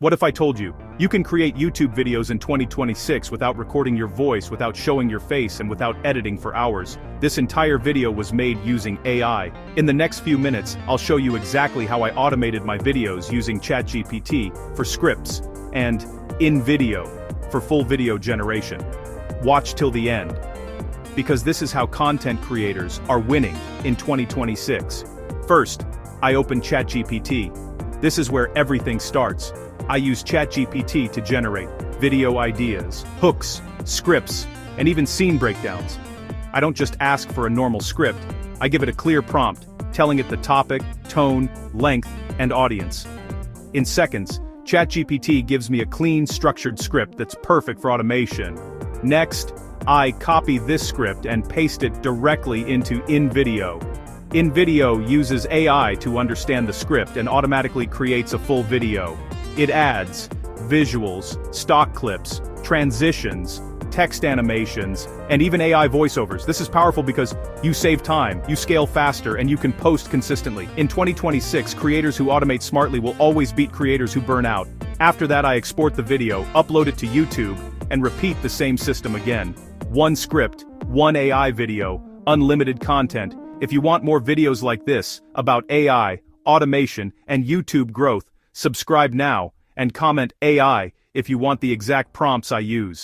What if I told you, you can create YouTube videos in 2026 without recording your voice, without showing your face, and without editing for hours? This entire video was made using AI. In the next few minutes, I'll show you exactly how I automated my videos using ChatGPT for scripts and InVideo for full video generation. Watch till the end, because this is how content creators are winning in 2026. First, I open ChatGPT. This is where everything starts. I use ChatGPT to generate video ideas, hooks, scripts, and even scene breakdowns. I don't just ask for a normal script, I give it a clear prompt, telling it the topic, tone, length, and audience. In seconds, ChatGPT gives me a clean, structured script that's perfect for automation. Next, I copy this script and paste it directly into InVideo. InVideo uses AI to understand the script and automatically creates a full video. It adds visuals, stock clips, transitions, text animations, and even AI voiceovers. This is powerful because you save time, you scale faster, and you can post consistently. In 2026, creators who automate smartly will always beat creators who burn out. After that, I export the video, upload it to YouTube, and repeat the same system again. One script, one AI video, unlimited content. If you want more videos like this, about AI, automation, and YouTube growth, subscribe now, and comment AI if you want the exact prompts I use.